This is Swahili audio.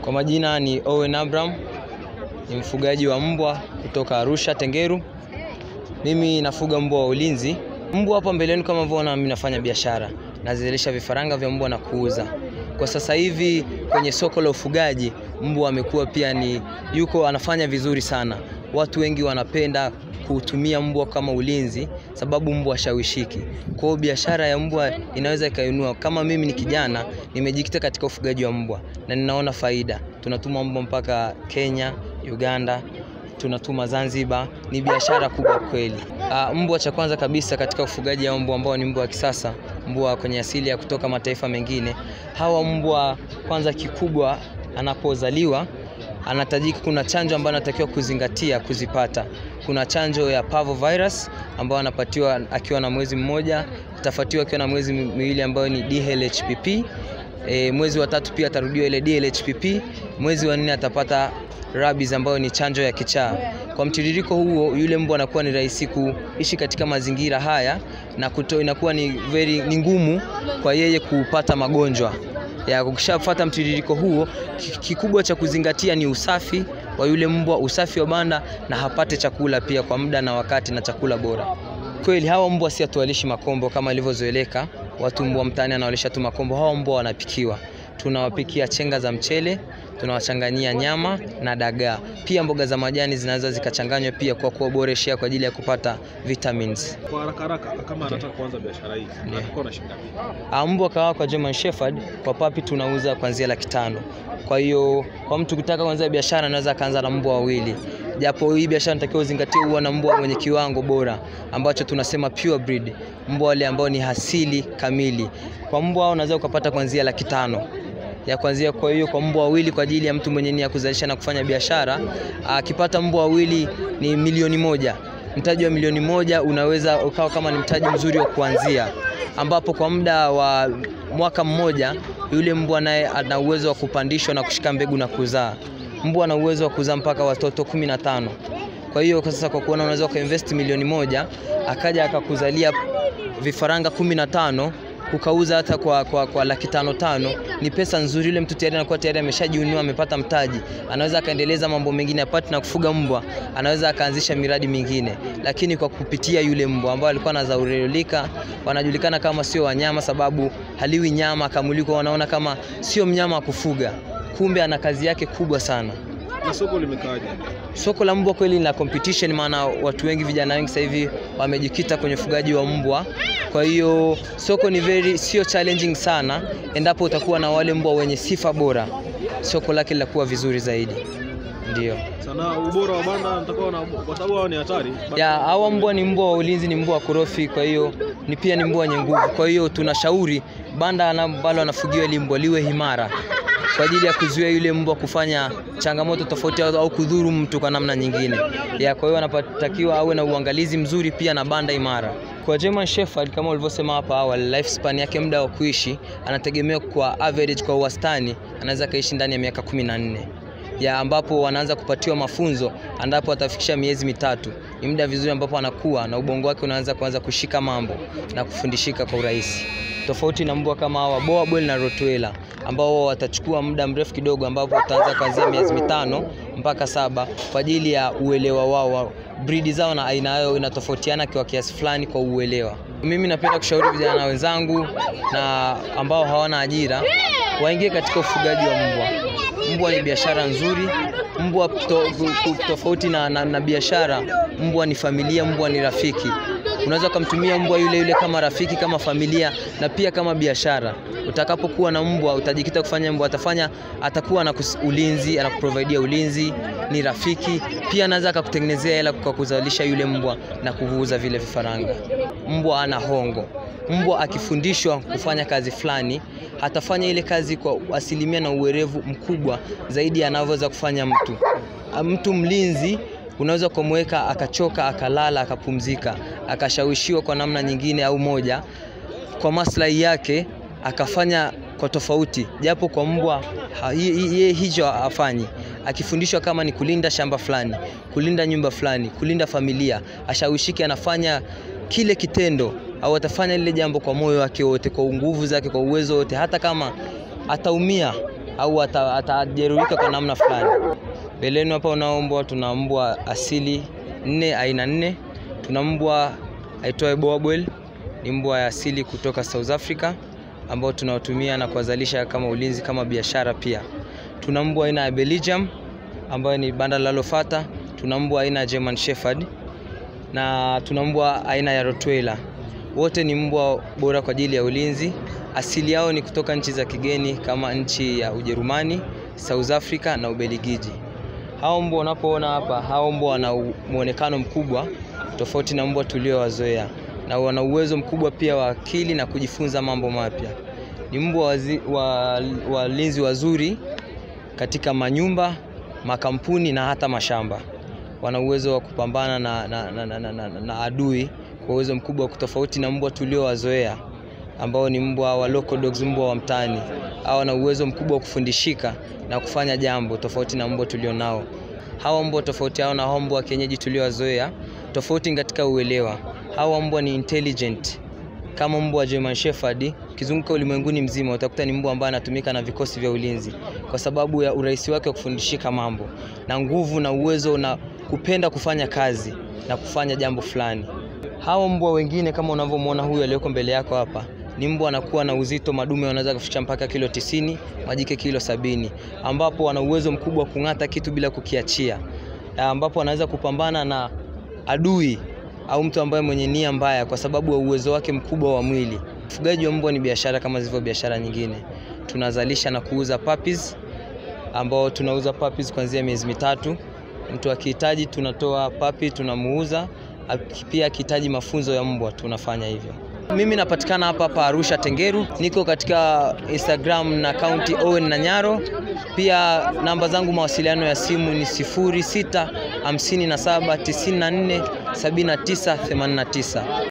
Kwa majina ni Owen Abraham, ni mfugaji wa mbwa kutoka Arusha, Tengeru. Mimi nafuga mbwa wa ulinzi. Mbwa hapa mbeleni kama mnaona mimi nafanya biashara. Nazalisha vifaranga vya mbwa na kuuza. Kwa sasa hivi kwenye soko la ufugaji, mbwa amekuwa pia anafanya vizuri sana. Watu wengi wanapenda kutumia mbwa kama ulinzi sababu mbwa hashawishiki. Kwa hiyo biashara ya mbwa inaweza ikainua. Kama mimi ni kijana, nimejikita katika ufugaji wa mbwa na ninaona faida. Tunatuma mbwa mpaka Kenya, Uganda, tunatuma Zanzibar. Ni biashara kubwa kweli. Mbwa cha kwanza kabisa katika ufugaji wa mbwa ambao ni mbwa wa kisasa, mbwa kwenye asili ya kutoka mataifa mengine. Hawa mbwa kwanza kikubwa anapozaliwa anatajika, kuna chanjo ambayo anatakiwa kuzingatia kuzipata. Kuna chanjo ya parvovirus ambayo anapatiwa akiwa na mwezi mmoja, atafuatiwa akiwa na mwezi miwili ambayo ni DHLHPP. Mwezi wa 3 pia atarudiwa ile DHLHPP. Mwezi wa 4 atapata rabies ambayo ni chanjo ya kichaa. Kwa mtiririko huo yule mbwa anakuwa ni rahisi kuishi katika mazingira haya na inakuwa ni ngumu kwa yeye kupata magonjwa. Ukishafuata mtiririko huo, kikubwa cha kuzingatia ni usafi wa yule mbwa, usafi wa banda na hapate chakula pia kwa muda na wakati na chakula bora. Kweli hawa mbwa si atuwalishi makombo kama ilivyozoeleka. Watu mbwa mtaani anawalisha tu makombo. Hawa mbwa wanapikiwa. Tunawapikia chenga za mchele, tunawachanganyia nyama na dagaa. Pia mboga za majani zinaweza zikachanganywa pia kwa kuboreshia kwa ajili ya kupata vitamins. Kwa haraka kama anataka kuanza biashara hii, anakuwa na shilingi ngapi? Mbwa kwa German Shepherd kwa papi tunauza kuanzia 500,000. Kwa hiyo kwa mtu kutaka kuanza biashara anaweza kaanza na mbwa wawili. Japo hii biashara inatakiwa uzingatie uwe na mbwa mwenye kiwango bora ambacho tunasema pure breed, mbwa wale ambao ni hasili kamili. Kwa mbwa unaweza ukapata kuanzia 500,000 ya kuanzia. Kwa hiyo kwa mbwa wawili kwa ajili ya mtu mwenye nia kuzalisha na kufanya biashara, akipata mbwa wawili ni 1,000,000. Mtaji wa 1,000,000 unaweza ukawa kama ni mtaji mzuri wa kuanzia, ambapo kwa muda wa mwaka mmoja yule mbwa naye ana uwezo wa kupandishwa na kushika mbegu na kuzaa. Mbwa ana uwezo wa kuzaa mpaka watoto 15. Kwa hiyo sasa kwa kuona unaweza kuinvest 1,000,000 akaja akakuzalia vifaranga 15, ukauza hata kwa 500,000, ni pesa nzuri. Yule mtu tayari anakuwa tayari ameshajiunua, amepata mtaji, anaweza akaendeleza mambo mengine apate na kufuga mbwa, anaweza akaanzisha miradi mingine. Lakini kwa kupitia yule mbwa ambao alikuwa anazaurelika, wanajulikana kama sio wanyama sababu haliwi nyama, kamuliko wanaona kama sio mnyama wa kufuga, kumbe ana kazi yake kubwa sana. Na soko limekaaje? Soko la mbwa kweli lina competition, maana watu wengi, vijana wengi sasa hivi wamejikita kwenye ufugaji wa mbwa. Kwa hiyo soko ni sio challenging sana. Endapo utakuwa na wale mbwa wenye sifa bora, soko lake litakuwa vizuri zaidi. Ndio. Sana ubora wa banda nitakuwa na, kwa sababu hao ni hatari. Hawa mbwa ni mbwa wa ulinzi, ni mbwa wa korofi, kwa hiyo pia ni mbwa wenye nguvu. Kwa hiyo tunashauri banda ambalo anafugiwa ile mbwa liwe imara kwa ajili ya kuzuia yule mbwa kufanya changamoto tofauti au kudhuru mtu kwa namna nyingine. Kwa hiyo anatakiwa awe na uangalizi mzuri pia na banda imara. Kwa German Shepherd kama ulivyosema hapa awali, lifespan yake, muda wa kuishi, anategemea kwa average, kwa wastani anaweza kaishi ndani ya miaka 14. Ambapo wanaanza kupatiwa mafunzo ambapo atafikisha miezi 3. Ni muda vizuri ambapo anakuwa na ubongo wake unaanza kushika mambo na kufundishika kwa urahisi. Tofauti na mbwa kama hawa Boerboel na Rottweiler ambao watachukua muda mrefu kidogo, ambapo wataanza kuanzia miezi 5 mpaka 7 kwa ajili ya uelewa wao. Breed zao na aina yao inatofautiana kwa kiasi fulani kwa uelewa. Mimi napenda kushauri vijana wenzangu na ambao hawana ajira waingie katika ufugaji wa mbwa. Mbwa ni biashara nzuri. Mbwa tofauti na biashara, mbwa ni familia, mbwa ni rafiki. Unaweza kumtumia mbwa yule kama rafiki, kama familia na pia kama biashara. Utakapokuwa na mbwa utajikita kufanya mbwa atakuwa na ulinzi, anakuprovidea ulinzi, ni rafiki, pia anaweza akakutengenezea hela kwa kuzalisha yule mbwa na kuuza vile vifaranga. Mbwa ana hongo. Mbwa akifundishwa kufanya kazi fulani, atafanya ile kazi kwa asilimia na uwerevu mkubwa zaidi anavyoweza kufanya mtu. Mtu mlinzi unaweza kumweka akachoka, akalala, akapumzika, akashawishiwa kwa namna nyingine au moja kwa maslahi yake, akafanya kwa tofauti. Japo kwa mbwa hicho afanyi. Akifundishwa kama ni kulinda shamba fulani, kulinda nyumba fulani, kulinda familia, ashawishiki, anafanya kile kitendo au atafanya lile jambo kwa moyo wake wote, kwa nguvu zake, kwa uwezo wote, hata kama ataumia au atajeruhika kwa namna fulani. Mbeleni hapa unao mbwa, tuna mbwa asili 4 aina 4. Tuna mbwa aitwaye Boerboel, ni mbwa ya asili kutoka South Africa ambao tunaotumia na kuwazalisha kama ulinzi kama biashara pia. Tuna mbwa aina ya Belgium ambayo ni banda la lofata. Tuna mbwa aina ya German Shepherd na tuna mbwa aina ya Rottweiler. Wote ni mbwa bora kwa ajili ya ulinzi. Asili yao ni kutoka nchi za kigeni kama nchi ya Ujerumani, South Africa na Ubelgiji. Hao mbwa unapoona hapa, hao mbwa wana muonekano mkubwa tofauti na mbwa tuliowazoea, na wana uwezo mkubwa pia wa akili na kujifunza mambo mapya. Ni mbwa walinzi wazuri katika manyumba, makampuni na hata mashamba. Wana uwezo wa kupambana na adui kwa uwezo mkubwa tofauti na mbwa tuliowazoea ambao ni mbwa wa local dogs, mbwa wa mtaani. Hao wana uwezo mkubwa wa kufundishika na kufanya jambo tofauti na mbwa tulionao. Hawa mbwa tofauti hao na hao mbwa kienyeji tuliowazoea, tofauti katika uelewa. Hawa mbwa ni intelligent kama mbwa wa German Shepherd. Kizunguka ulimwenguni mzima utakuta ni mbwa ambaye anatumika na vikosi vya ulinzi kwa sababu ya urahisi wake wa kufundishika mambo na nguvu na uwezo na kupenda kufanya kazi na kufanya jambo fulani. Hao mbwa wengine kama unavyomuona huyu aliyoko mbele yako hapa, ni mbwa anakuwa na uzito, madume wanaweza kufikisha mpaka kilo 90, majike kilo 70, ambapo wana uwezo mkubwa kung'ata kitu bila kukiachia, ambapo anaweza kupambana na adui au mtu ambaye mwenye nia mbaya kwa sababu ya uwezo wake mkubwa wa mwili. Ufugaji wa mbwa ni biashara kama zilivyo biashara nyingine. Tunazalisha na kuuza puppies, ambao tunauza puppies kuanzia miezi 3. Mtu akihitaji tunatoa puppy tunamuuza, pia akihitaji mafunzo ya mbwa tunafanya hivyo. Mimi napatikana hapa Arusha Tengeru. Niko katika Instagram na account Owen Nanyaro. Pia namba zangu mawasiliano ya simu ni 0657947989.